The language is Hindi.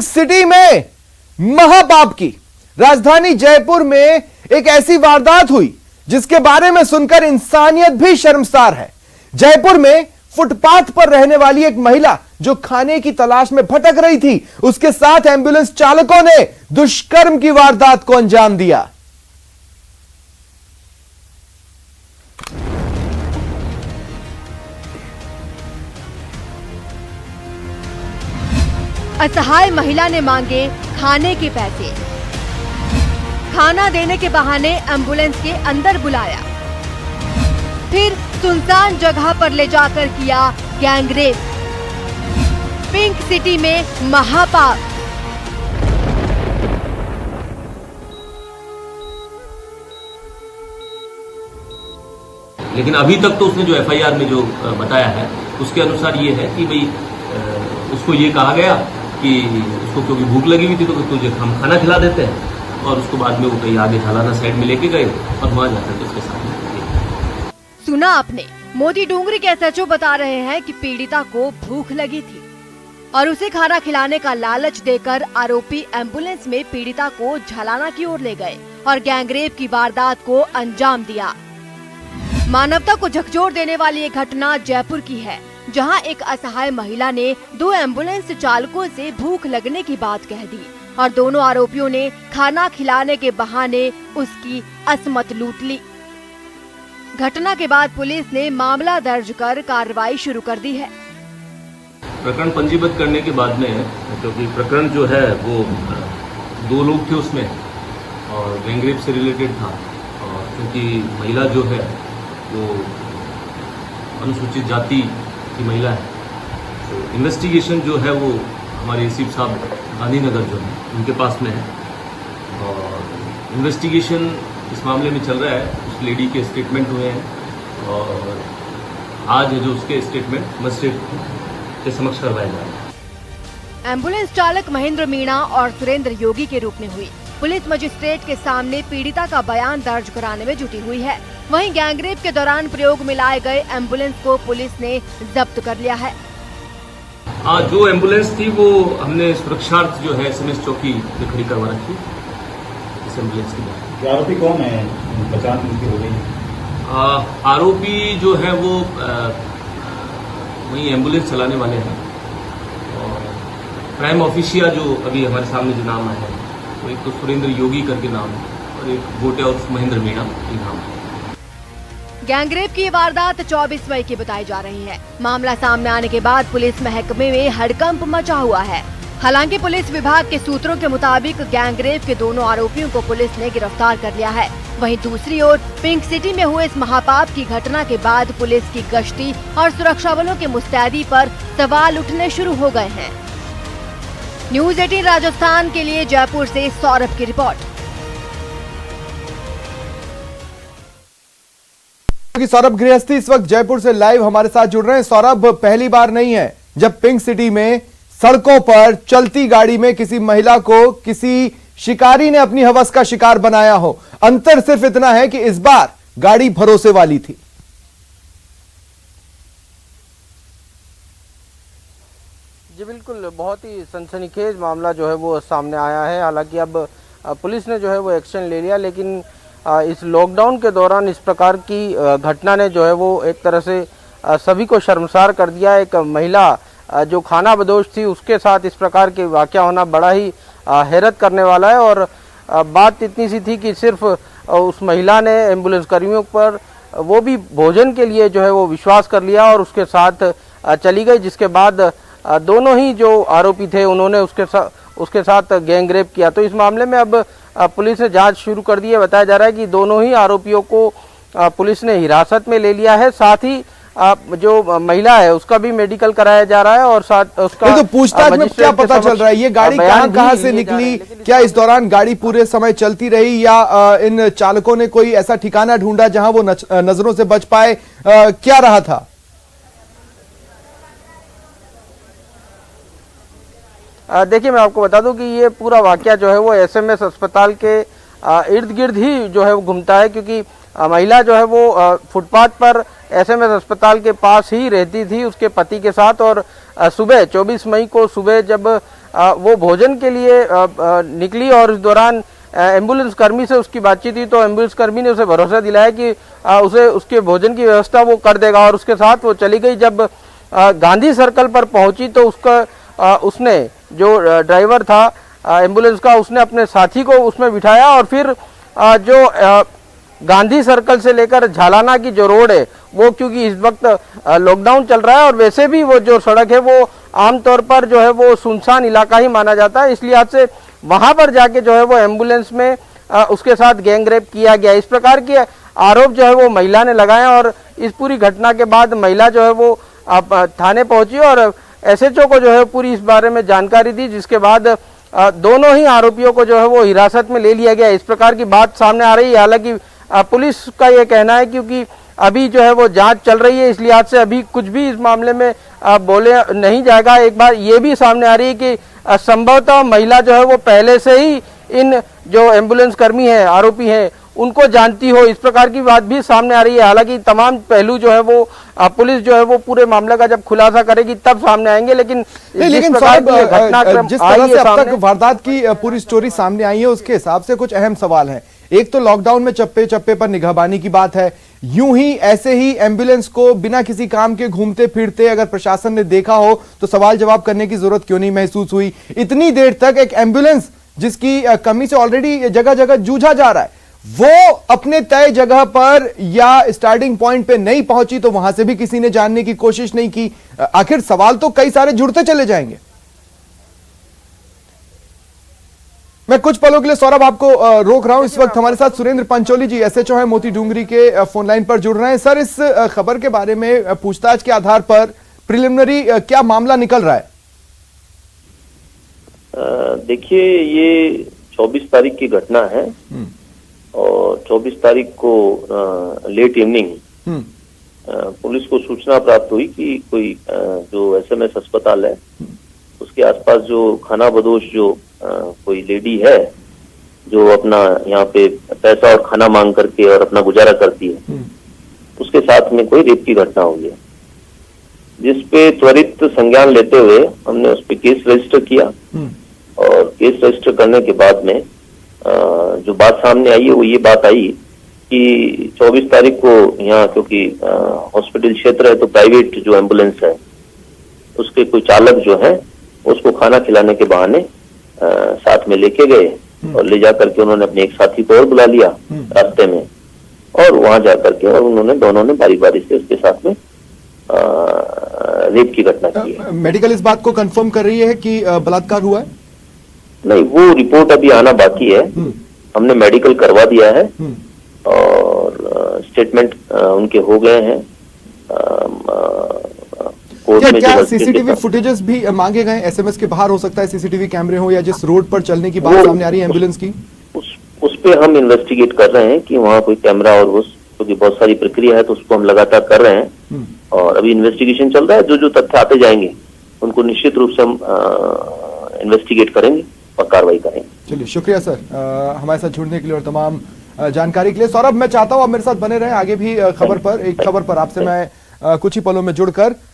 सिटी में महापाप की राजधानी जयपुर में एक ऐसी वारदात हुई जिसके बारे में सुनकर इंसानियत भी शर्मसार है। जयपुर में फुटपाथ पर रहने वाली एक महिला जो खाने की तलाश में भटक रही थी, उसके साथ एंबुलेंस चालकों ने दुष्कर्म की वारदात को अंजाम दिया। असहाय महिला ने मांगे खाने के पैसे। खाना देने के बहाने एम्बुलेंस के अंदर बुलाया, फिर सुनसान जगह पर ले जाकर किया गैंगरेप। पिंक सिटी में महापाप। लेकिन अभी तक तो उसने जो एफआईआर में जो बताया है उसके अनुसार ये है कि भाई उसको ये कहा गया कि उसको क्योंकि भूख लगी हुई थी तो तुझे हम खाना खिला देते हैं, और उसको बाद में वो कहीं आगे झालाना साइड में लेके गए और वहां जाकर के उसके साथ। सुना आपने, मोती डूंगरी के एसएचओ बता रहे हैं कि पीड़िता को भूख लगी थी और उसे खाना खिलाने का लालच देकर आरोपी एम्बुलेंस में पीड़िता को झलाना की ओर ले गए और गैंगरेप की वारदात को अंजाम दिया। मानवता को झकझोर देने वाली ये घटना जयपुर की है, जहां एक असहाय महिला ने दो एम्बुलेंस चालकों से भूख लगने की बात कह दी और दोनों आरोपियों ने खाना खिलाने के बहाने उसकी असमत लूट ली। घटना के बाद पुलिस ने मामला दर्ज कर कार्रवाई शुरू कर दी है। प्रकरण पंजीबद्ध करने के बाद में, क्योंकि प्रकरण जो है वो दो लोग थे उसमें और गैंगरेप से रिलेटेड था, और क्योंकि महिला जो है वो अनुसूचित जाति की महिला है, तो इन्वेस्टिगेशन जो है वो हमारे एसीपी साहब गांधीनगर जो है उनके पास में है, और इन्वेस्टिगेशन इस मामले में चल रहा है। उस लेडी के स्टेटमेंट हुए हैं और आज है जो उसके स्टेटमेंट मजिस्ट्रेट के समक्ष करवाए जा रहे हैं। एम्बुलेंस चालक महेंद्र मीणा और सुरेंद्र योगी के रूप में हुई पुलिस मजिस्ट्रेट के सामने पीड़िता का बयान दर्ज कराने में जुटी हुई है। वहीं गैंगरेप के दौरान प्रयोग में लाए गए एम्बुलेंस को पुलिस ने जब्त कर लिया है। हाँ, जो एम्बुलेंस थी वो हमने सुरक्षार्थ जो है एसएमएस चौकी पे खड़ी करवा रखी इस एम्बुलेंस की। आरोपी कौन है? पहचान उनकी हो गई? आरोपी जो है वो वही एम्बुलेंस चलाने वाले हैं, और प्राइम ऑफिशिया जो अभी हमारे सामने जो नाम आया है वो एक तो सुरेंद्र योगी करके नाम है और एक गोटे और महेंद्र मीणा ये नाम है। गैंगरेप की वारदात 24 मई की बताई जा रही है। मामला सामने आने के बाद पुलिस महकमे में हड़कंप मचा हुआ है। हालांकि पुलिस विभाग के सूत्रों के मुताबिक गैंगरेप के दोनों आरोपियों को पुलिस ने गिरफ्तार कर लिया है। वहीं दूसरी ओर पिंक सिटी में हुए इस महापाप की घटना के बाद पुलिस की गश्ती और सुरक्षा बलों की मुस्तैदी पर सवाल उठने शुरू हो गए हैं। न्यूज़ 18 राजस्थान के लिए जयपुर से सौरभ की रिपोर्ट। सौरभ गृहस्थी इस वक्त जयपुर से लाइव हमारे साथ जुड़ रहे हैं। सौरभ, पहली बार नहीं है जब पिंक सिटी में सड़कों पर चलती गाड़ी में किसी महिला को किसी शिकारी ने अपनी हवस का शिकार बनाया हो। अंतर सिर्फ इतना है कि इस बार गाड़ी भरोसे वाली थी। जी बिल्कुल, बहुत ही सनसनीखेज मामला जो है वो सामने आया है। हालांकि अब पुलिस ने जो है वो एक्शन ले लिया, लेकिन इस लॉकडाउन के दौरान इस प्रकार की घटना ने जो है वो एक तरह से सभी को शर्मसार कर दिया। एक महिला जो खाना बदोश थी उसके साथ इस प्रकार के वाकया होना बड़ा ही हैरत करने वाला है। और बात इतनी सी थी कि सिर्फ उस महिला ने एम्बुलेंस कर्मियों पर वो भी भोजन के लिए जो है वो विश्वास कर लिया और उसके साथ चली गई, जिसके बाद दोनों ही जो आरोपी थे उन्होंने उसके साथ गैंगरेप किया। तो इस मामले में अब पुलिस ने जांच शुरू कर दी है। बताया जा रहा है कि दोनों ही आरोपियों को पुलिस ने हिरासत में ले लिया है। साथ ही जो महिला है उसका भी मेडिकल कराया जा रहा है और साथ उसका तो पूछताछ में क्या पता चल रहा है? ये गाड़ी कहां से निकली? क्या इस दौरान गाड़ी पूरे समय चलती रही या इन चालकों ने कोई ऐसा ठिकाना ढूंढा जहां वो नजरों से बच पाए? क्या रहा था? देखिए, मैं आपको बता दूं कि ये पूरा वाकया जो है वो एसएमएस अस्पताल के इर्द गिर्द ही जो है वो घूमता है, क्योंकि महिला जो है वो फुटपाथ पर एसएमएस अस्पताल के पास ही रहती थी उसके पति के साथ। और सुबह 24 मई को सुबह जब वो भोजन के लिए निकली और इस दौरान एम्बुलेंस कर्मी से उसकी बातचीत हुई तो एम्बुलेंस कर्मी ने उसे भरोसा दिलाया कि उसे उसके भोजन की व्यवस्था वो कर देगा और उसके साथ वो चली गई। जब गांधी सर्कल पर पहुंची तो उसने जो ड्राइवर था एम्बुलेंस का, उसने अपने साथी को उसमें बिठाया और फिर जो गांधी सर्कल से लेकर झालाना की जो रोड है वो, क्योंकि इस वक्त लॉकडाउन चल रहा है और वैसे भी वो जो सड़क है वो आमतौर पर जो है वो सुनसान इलाका ही माना जाता है, इसलिए आज से वहां पर जाके जो है वो एम्बुलेंस में उसके साथ गैंग रेप किया गया। इस प्रकार के आरोप जो है वो महिला ने लगाए और इस पूरी घटना के बाद महिला जो है वो थाने पहुंची और एसएचओ को जो है पूरी इस बारे में जानकारी दी, जिसके बाद दोनों ही आरोपियों को जो है वो हिरासत में ले लिया गया। इस प्रकार की बात सामने आ रही है। हालांकि पुलिस का ये कहना है क्योंकि अभी जो है वो जांच चल रही है, इसलिए आज से अभी कुछ भी इस मामले में बोले नहीं जाएगा। एक बार ये भी सामने आ रही है कि संभवतः महिला जो है वो पहले से ही इन जो एम्बुलेंस कर्मी है, आरोपी हैं, उनको जानती हो, इस प्रकार की बात भी सामने आ रही है। हालांकि तमाम पहलू जो है वो पुलिस जो है वो पूरे मामले का जब खुलासा करेगी तब सामने आएंगे। लेकिन घटनाक्रम जिस तरह से अब तक वारदात की पूरी स्टोरी सामने आई है उसके हिसाब से कुछ अहम सवाल हैं। एक तो लॉकडाउन में चप्पे चप्पे पर निगहबानी की बात है, यूं ही ऐसे ही एम्बुलेंस को बिना किसी काम के घूमते फिरते अगर प्रशासन ने देखा हो तो सवाल जवाब करने की जरूरत क्यों नहीं महसूस हुई। इतनी देर तक एक एम्बुलेंस जिसकी कमी से ऑलरेडी जगह जगह जूझा जा रहा है, वो अपने तय जगह पर या स्टार्टिंग पॉइंट पे नहीं पहुंची तो वहां से भी किसी ने जानने की कोशिश नहीं की। आखिर सवाल तो कई सारे जुड़ते चले जाएंगे। मैं कुछ पलों के लिए सौरभ आपको रोक रहा हूं। इस वक्त हमारे साथ सुरेंद्र पंचोली जी एसएचओ हैं, मोती डूंगरी के फोन लाइन पर जुड़ रहे हैं। सर, इस खबर के बारे में पूछताछ के आधार पर प्रिलिमिनरी क्या मामला निकल रहा है? देखिए, ये 24 तारीख की घटना है और 24 तारीख को लेट इवनिंग पुलिस को सूचना प्राप्त हुई कि कोई जो एसएमएस अस्पताल है उसके आसपास जो खाना बदोश जो कोई लेडी है जो अपना यहाँ पे पैसा और खाना मांग करके और अपना गुजारा करती है, उसके साथ में कोई रेप की घटना हुई है, जिसपे त्वरित संज्ञान लेते हुए हमने उस पर केस रजिस्टर किया और केस रजिस्टर करने के बाद में जो बात सामने आई है वो ये बात आई कि 24 तारीख को यहाँ, क्योंकि हॉस्पिटल क्षेत्र है तो प्राइवेट जो एम्बुलेंस है उसके कोई चालक जो है उसको खाना खिलाने के बहाने साथ में लेके गए और ले जाकर के उन्होंने अपने एक साथी को और बुला लिया रास्ते में और वहां जाकर के और उन्होंने दोनों ने बारी बारी से उसके साथ में रेप की घटना की है। मेडिकल इस बात को कंफर्म कर रही है कि बलात्कार हुआ है? नहीं, वो रिपोर्ट अभी आना बाकी है। हमने मेडिकल करवा दिया है और स्टेटमेंट उनके हो गए हैं। क्या सीसीटीवी फुटेजेस भी मांगे गए? एसएमएस के बाहर हो सकता है सीसीटीवी कैमरे हो या जिस रोड पर चलने की बात सामने आ रही है एम्बुलेंस की, उस पे हम इन्वेस्टिगेट कर रहे हैं कि वहाँ कोई कैमरा और वो, क्योंकि बहुत सारी प्रक्रिया है तो उसको हम लगातार कर रहे हैं और अभी इन्वेस्टिगेशन चल रहा है। जो जो तथ्य आते जाएंगे उनको निश्चित रूप से हम इन्वेस्टिगेट करेंगे और कार्रवाई करेंगे। चलिए, शुक्रिया सर हमारे साथ जुड़ने के लिए और तमाम जानकारी के लिए। सौरभ, मैं चाहता हूँ आप मेरे साथ बने रहे आगे भी खबर पर। एक खबर पर आपसे मैं कुछ ही पलों में जुड़कर